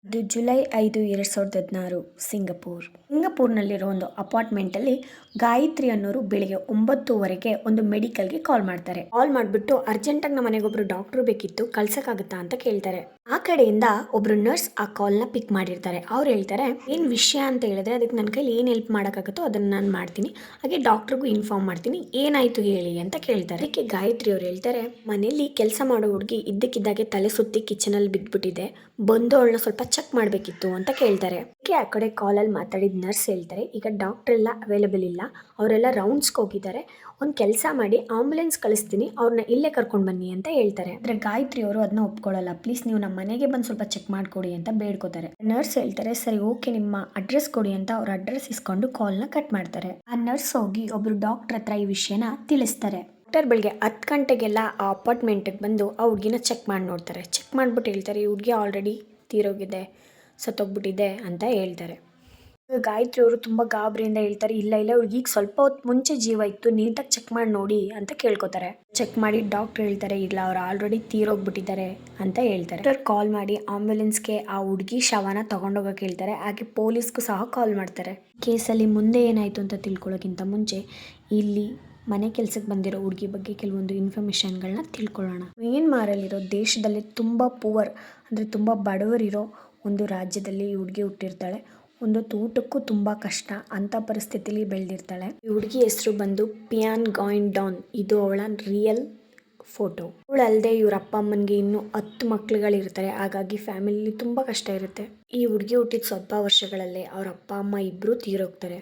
ಅದು ಜುಲೈ 5, 2016 ಸಿಂಗಪೂರ್ನಲ್ಲಿರೋ ಒಂದು ಅಪಾರ್ಟ್ಮೆಂಟಲ್ಲಿ ಗಾಯತ್ರಿ ಅನ್ನೋರು ಬೆಳಿಗ್ಗೆ 9:00 ಒಂದು ಮೆಡಿಕಲ್ಗೆ ಕಾಲ್ ಮಾಡ್ತಾರೆ. ಕಾಲ್ ಮಾಡಿಬಿಟ್ಟು ಅರ್ಜೆಂಟಾಗಿ ನಮ್ಮ ಮನೆಗೊಬ್ರು ಡಾಕ್ಟ್ರು ಬೇಕಿತ್ತು, ಕಳ್ಸೋಕ್ಕಾಗುತ್ತಾ ಅಂತ ಕೇಳ್ತಾರೆ. ಆ ಕಡೆಯಿಂದ ಒಬ್ರು ನರ್ಸ್ ಆ ಕಾಲ್ನ ಪಿಕ್ ಮಾಡಿರ್ತಾರೆ. ಅವ್ರು ಹೇಳ್ತಾರೆ, ಏನು ವಿಷಯ ಅಂತ ಹೇಳಿದ್ರೆ ಅದಕ್ಕೆ ನನ್ನ ಕೈಲಿ ಏನು ಹೆಲ್ಪ್ ಮಾಡೋಕ್ಕಾಗುತ್ತೋ ಅದನ್ನು ನಾನು ಮಾಡ್ತೀನಿ, ಹಾಗೆ ಡಾಕ್ಟ್ರಿಗೂ ಇನ್ಫಾರ್ಮ್ ಮಾಡ್ತೀನಿ, ಏನಾಯ್ತು ಹೇಳಿ ಅಂತ ಕೇಳ್ತಾರೆ. ಅದಕ್ಕೆ ಗಾಯತ್ರಿ ಅವ್ರು ಹೇಳ್ತಾರೆ, ಮನೇಲಿ ಕೆಲಸ ಮಾಡೋ ಹುಡುಗಿ ಇದ್ದಕ್ಕಿದ್ದಾಗೆ ತಲೆ ಸುತ್ತಿ ಕಿಚನಲ್ಲಿ ಬಿದ್ದುಬಿಟ್ಟಿದೆ, ಬಂದು ಅವಳನ್ನ ಸ್ವಲ್ಪ ಚೆಕ್ ಮಾಡಬೇಕಿತ್ತು ಅಂತ ಕೇಳ್ತಾರೆ. ಅದಕ್ಕೆ ಆ ಕಡೆ ಕಾಲಲ್ಲಿ ಮಾತಾಡಿದ ನರ್ಸ್ ಹೇಳ್ತಾರೆ, ಈಗ ಡಾಕ್ಟರ್ ಎಲ್ಲ ಅವೈಲೇಬಲ್ ಇಲ್ಲ, ಅವರೆಲ್ಲ ರೌಂಡ್ಸ್ಗೆ ಹೋಗಿದ್ದಾರೆ, ಒಂದು ಕೆಲಸ ಮಾಡಿ ಆಂಬುಲೆನ್ಸ್ ಕಳಿಸ್ತೀನಿ, ಅವ್ರನ್ನ ಇಲ್ಲೇ ಕರ್ಕೊಂಡು ಬನ್ನಿ ಅಂತ ಹೇಳ್ತಾರೆ. ಆದರೆ ಗಾಯತ್ರಿ ಅವರು ಅದನ್ನ ಒಪ್ಕೊಳ್ಳಲ್ಲ. ಪ್ಲೀಸ್ ನೀವು ನಮ್ಮ ಮನೆಗೆ ಬಂದು ಸ್ವಲ್ಪ ಚೆಕ್ ಮಾಡಿಕೊಡಿ ಅಂತ ಬೇಡ್ಕೋತಾರೆ. ನರ್ಸ್ ಹೇಳ್ತಾರೆ, ಸರಿ ಓಕೆ ನಿಮ್ಮ ಅಡ್ರೆಸ್ ಕೊಡಿ ಅಂತ ಅವ್ರ ಅಡ್ರೆಸ್ ಇಸ್ಕೊಂಡು ಕಾಲ್ನ ಕಟ್ ಮಾಡ್ತಾರೆ. ಆ ನರ್ಸ್ ಹೋಗಿ ಒಬ್ರು ಡಾಕ್ಟರ್ ಹತ್ರ ಈ ವಿಷಯನ ತಿಳಿಸ್ತಾರೆ. ಡಾಕ್ಟರ್ ಬೆಳಿಗ್ಗೆ 10 ಗಂಟೆಗೆಲ್ಲ ಆ ಅಪಾರ್ಟ್ಮೆಂಟಿಗೆ ಬಂದು ಆ ಹುಡುಗಿನ ಚೆಕ್ ಮಾಡಿ ನೋಡ್ತಾರೆ. ಚೆಕ್ ಮಾಡಿಬಿಟ್ಟು ಹೇಳ್ತಾರೆ, ಈ ಹುಡುಗಿ ಆಲ್ರೆಡಿ ತೀರೋಗಿದೆ, ಸತ್ತೋಗ್ಬಿಟ್ಟಿದೆ ಅಂತ ಹೇಳ್ತಾರೆ. ಗಾಯತ್ರಿ ಅವರು ತುಂಬ ಗಾಬರಿಯಿಂದ ಹೇಳ್ತಾರೆ, ಇಲ್ಲ ಹುಡುಗಿಗೆ ಸ್ವಲ್ಪ ಹೊತ್ತು ಮುಂಚೆ ಜೀವ ಇತ್ತು, ನೀಟಾಗಿ ಚೆಕ್ ಮಾಡಿ ನೋಡಿ ಅಂತ ಕೇಳ್ಕೊತಾರೆ. ಚೆಕ್ ಮಾಡಿ ಡಾಕ್ಟರ್ ಹೇಳ್ತಾರೆ, ಇಲ್ಲ ಅವ್ರು ಆಲ್ರೆಡಿ ತೀರೋಗ್ಬಿಟ್ಟಿದ್ದಾರೆ ಅಂತ ಹೇಳ್ತಾರೆ. ಡಾಕ್ಟರ್ ಕಾಲ್ ಮಾಡಿ ಆಂಬ್ಯುಲೆನ್ಸ್ಗೆ ಆ ಹುಡುಗಿ ಶವನ ತಗೊಂಡೋಗಕ್ಕೆ ಹೇಳ್ತಾರೆ. ಹಾಗೆ ಪೊಲೀಸ್ಗೂ ಸಹ ಕಾಲ್ ಮಾಡ್ತಾರೆ. ಕೇಸಲ್ಲಿ ಮುಂದೆ ಏನಾಯಿತು ಅಂತ ತಿಳ್ಕೊಳ್ಳೋಕ್ಕಿಂತ ಮುಂಚೆ ಇಲ್ಲಿ ಮನೆ ಕೆಲಸಕ್ಕೆ ಬಂದಿರೋ ಹುಡುಗಿ ಬಗ್ಗೆ ಕೆಲವೊಂದು ಇನ್ಫಾರ್ಮೇಷನ್ಗಳನ್ನ ತಿಳ್ಕೊಳ್ಳೋಣ. ಮ್ಯಾನ್ಮಾರಲ್ಲಿರೋ ದೇಶದಲ್ಲಿ ತುಂಬ ಪುವರ್ ಅಂದರೆ ತುಂಬ ಬಡವರಿರೋ ಒಂದು ರಾಜ್ಯದಲ್ಲಿ ಈ ಹುಡುಗಿ ಹುಟ್ಟಿರ್ತಾಳೆ. ಒಂದು ಊಟಕ್ಕೂ ತುಂಬ ಕಷ್ಟ ಅಂಥ ಪರಿಸ್ಥಿತಿಲಿ ಬೆಳೆದಿರ್ತಾಳೆ. ಈ ಹುಡುಗಿ ಹೆಸರು ಬಂದು ಪಿಯಾನ್ ಗಾಯಿನ್ ಡಾನ್. ಇದು ಅವಳ ರಿಯಲ್ ಫೋಟೋ. ಇವಳು ಅಲ್ಲದೆ ಇವ್ರ ಅಪ್ಪ ಅಮ್ಮನಿಗೆ ಇನ್ನೂ 10 ಮಕ್ಳುಗಳಿರ್ತಾರೆ. ಹಾಗಾಗಿ ಫ್ಯಾಮಿಲಿಲಿ ತುಂಬ ಕಷ್ಟ ಇರುತ್ತೆ. ಈ ಹುಡುಗಿ ಹುಟ್ಟಿದ ಸ್ವಲ್ಪ ವರ್ಷಗಳಲ್ಲೇ ಅವ್ರ ಅಪ್ಪ ಅಮ್ಮ ಇಬ್ಬರು ತೀರೋಗ್ತಾರೆ.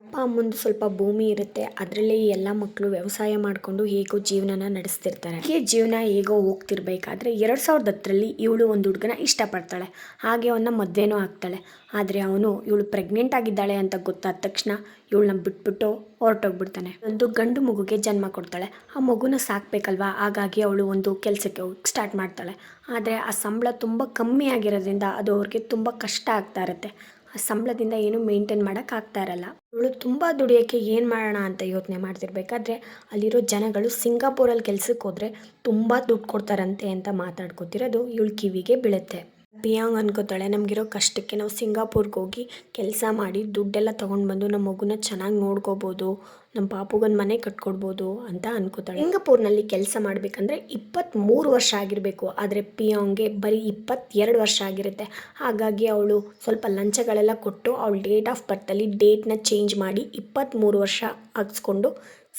ಅಪ್ಪ ಅಮ್ಮಂದು ಸ್ವಲ್ಪ ಭೂಮಿ ಇರುತ್ತೆ, ಅದರಲ್ಲೇ ಈ ಎಲ್ಲ ಮಕ್ಕಳು ವ್ಯವಸಾಯ ಮಾಡಿಕೊಂಡು ಹೇಗೋ ಜೀವನನ ನಡೆಸ್ತಿರ್ತಾರೆ. ಈ ಜೀವನ ಹೇಗೋ ಹೋಗ್ತಿರ್ಬೇಕಾದ್ರೆ 2010ರಲ್ಲಿ ಇವಳು ಒಂದು ಹುಡುಗನ ಇಷ್ಟಪಡ್ತಾಳೆ. ಹಾಗೆ ಅವನ್ನ ಮದುವೆನೂ ಆಗ್ತಾಳೆ. ಆದರೆ ಅವನು ಇವಳು ಪ್ರೆಗ್ನೆಂಟ್ ಆಗಿದ್ದಾಳೆ ಅಂತ ಗೊತ್ತಾದ ತಕ್ಷಣ ಇವಳನ್ನ ಬಿಟ್ಬಿಟ್ಟು ಹೊರಟೋಗ್ಬಿಡ್ತಾನೆ. ಒಂದು ಗಂಡು ಮಗುಗೆ ಜನ್ಮ ಕೊಡ್ತಾಳೆ. ಆ ಮಗುನ ಸಾಕಬೇಕಲ್ವಾ, ಹಾಗಾಗಿ ಅವಳು ಒಂದು ಕೆಲಸಕ್ಕೆ ಸ್ಟಾರ್ಟ್ ಮಾಡ್ತಾಳೆ. ಆದರೆ ಆ ಸಂಬಳ ತುಂಬ ಕಮ್ಮಿ ಆಗಿರೋದ್ರಿಂದ ಅದು ಅವ್ರಿಗೆ ತುಂಬ ಕಷ್ಟ ಆಗ್ತಾ ಇರುತ್ತೆ. ಆ ಸಂಬಳದಿಂದ ಏನು ಮೇಂಟೈನ್ ಮಾಡೋಕ್ಕಾಗ್ತಾ ಇರಲ್ಲ. ಇವಳು ತುಂಬ ದುಡಿಯೋಕ್ಕೆ ಏನು ಮಾಡೋಣ ಅಂತ ಯೋಚನೆ ಮಾಡ್ತಿರ್ಬೇಕಾದ್ರೆ ಅಲ್ಲಿರೋ ಜನಗಳು ಸಿಂಗಾಪುರಲ್ಲಿ ಕೆಲ್ಸಕ್ಕೆ ಹೋದರೆ ತುಂಬ ದುಡ್ಡು ಕೊಡ್ತಾರಂತೆ ಅಂತ ಮಾತಾಡ್ಕೊತಿರೋದು ಇವಳು ಕಿವಿಗೆ ಬೀಳುತ್ತೆ. ಪಿಯಾಂಗ್ ಅನ್ಕೋತಾಳೆ, ನಮಗಿರೋ ಕಷ್ಟಕ್ಕೆ ನಾವು ಸಿಂಗಾಪುರ್ಗೆ ಹೋಗಿ ಕೆಲಸ ಮಾಡಿ ದುಡ್ಡೆಲ್ಲ ತೊಗೊಂಡು ಬಂದು ನಮ್ಮ ಮಗುನ ಚೆನ್ನಾಗಿ ನೋಡ್ಕೋಬೋದು, ನಮ್ಮ ಪಾಪುಗೊಂದು ಮನೆ ಕಟ್ಕೊಡ್ಬೋದು ಅಂತ ಅನ್ಕೋತಾಳೆ. ಸಿಂಗಾಪುರ್ನಲ್ಲಿ ಕೆಲಸ ಮಾಡಬೇಕಂದ್ರೆ 23 ವರ್ಷ ಆಗಿರಬೇಕು. ಆದರೆ ಪಿಯಾಂಗ್ಗೆ ಬರೀ 22 ವರ್ಷ ಆಗಿರುತ್ತೆ. ಹಾಗಾಗಿ ಅವಳು ಸ್ವಲ್ಪ ಲಂಚಗಳೆಲ್ಲ ಕೊಟ್ಟು ಅವಳು ಡೇಟ್ ಆಫ್ ಬರ್ತಲ್ಲಿ ಡೇಟ್ನ ಚೇಂಜ್ ಮಾಡಿ 23 ವರ್ಷ ಹಾಕ್ಸ್ಕೊಂಡು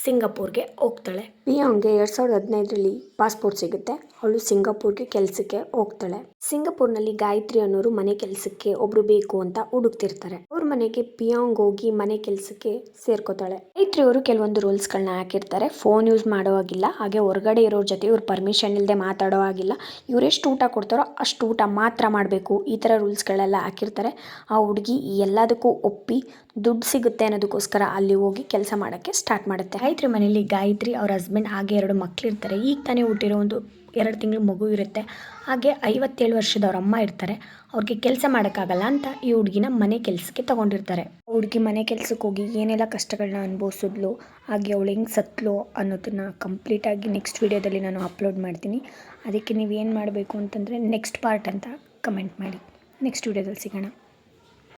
ಸಿಂಗಾಪುರ್ಗೆ ಹೋಗ್ತಾಳೆ. ಪಿಯಾಂಗ್ಗೆ 2015ರಲ್ಲಿ ಪಾಸ್ಪೋರ್ಟ್ ಸಿಗುತ್ತೆ. ಅವಳು ಸಿಂಗಾಪುರ್ಗೆ ಕೆಲಸಕ್ಕೆ ಹೋಗ್ತಾಳೆ. ಸಿಂಗಾಪುರ್ನಲ್ಲಿ ಗಾಯತ್ರಿ ಅನ್ನೋರು ಮನೆ ಕೆಲಸಕ್ಕೆ ಒಬ್ರು ಬೇಕು ಅಂತ ಹುಡುಕ್ತಿರ್ತಾರೆ. ಅವ್ರ ಮನೆಗೆ ಪಿಯಾಂಗ್ ಹೋಗಿ ಮನೆ ಕೆಲಸಕ್ಕೆ ಸೇರ್ಕೋತಾಳೆ. ಗಾಯತ್ರಿ ಅವರು ಕೆಲವೊಂದು ರೂಲ್ಸ್ಗಳನ್ನ ಹಾಕಿರ್ತಾರೆ. ಫೋನ್ ಯೂಸ್ ಮಾಡೋ ಹಾಗಿಲ್ಲ, ಹಾಗೆ ಹೊರಗಡೆ ಇರೋರ ಜೊತೆ ಇವ್ರು ಪರ್ಮಿಷನ್ ಇಲ್ಲದೆ ಮಾತಾಡೋ ಹಾಗಿಲ್ಲ, ಇವರೆಷ್ಟು ಊಟ ಕೊಡ್ತಾರೋ ಅಷ್ಟು ಊಟ ಮಾತ್ರ ಮಾಡಬೇಕು, ಈ ಥರ ರೂಲ್ಸ್ಗಳೆಲ್ಲ ಹಾಕಿರ್ತಾರೆ. ಆ ಹುಡುಗಿ ಎಲ್ಲದಕ್ಕೂ ಒಪ್ಪಿ ದುಡ್ಡು ಸಿಗುತ್ತೆ ಅನ್ನೋದಕ್ಕೋಸ್ಕರ ಅಲ್ಲಿ ಹೋಗಿ ಕೆಲಸ ಮಾಡೋಕ್ಕೆ ಸ್ಟಾರ್ಟ್ ಮಾಡುತ್ತೆ. ಗಾಯತ್ರಿ ಮನೇಲಿ ಗಾಯತ್ರಿ ಅವ್ರ ಹಸ್ಬೆಂಡ್ ಹಾಗೆ 2 ಮಕ್ಕಳಿರ್ತಾರೆ. ಈಗ ತಾನೇ ಹುಟ್ಟಿರೋ ಒಂದು 2 ತಿಂಗಳು ಮಗು ಇರುತ್ತೆ. ಹಾಗೆ 57 ವರ್ಷದ ಅವ್ರ ಅಮ್ಮ ಇರ್ತಾರೆ. ಅವ್ರಿಗೆ ಕೆಲಸ ಮಾಡೋಕ್ಕಾಗಲ್ಲ ಅಂತ ಈ ಹುಡುಗಿನ ಮನೆ ಕೆಲಸಕ್ಕೆ ತೊಗೊಂಡಿರ್ತಾರೆ. ಹುಡುಗಿ ಮನೆ ಕೆಲಸಕ್ಕೆ ಹೋಗಿ ಏನೆಲ್ಲ ಕಷ್ಟಗಳನ್ನ ಅನುಭವಿಸಿದ್ಲು, ಹಾಗೆ ಅವಳು ಹೆಂಗೆ ಸತ್ಲು ಅನ್ನೋದನ್ನು ಕಂಪ್ಲೀಟಾಗಿ ನೆಕ್ಸ್ಟ್ ವೀಡಿಯೋದಲ್ಲಿ ನಾನು ಅಪ್ಲೋಡ್ ಮಾಡ್ತೀನಿ. ಅದಕ್ಕೆ ನೀವೇನು ಮಾಡಬೇಕು ಅಂತಂದರೆ ನೆಕ್ಸ್ಟ್ ಪಾರ್ಟ್ ಅಂತ ಕಮೆಂಟ್ ಮಾಡಿ. ನೆಕ್ಸ್ಟ್ ವೀಡಿಯೋದಲ್ಲಿ ಸಿಗೋಣ.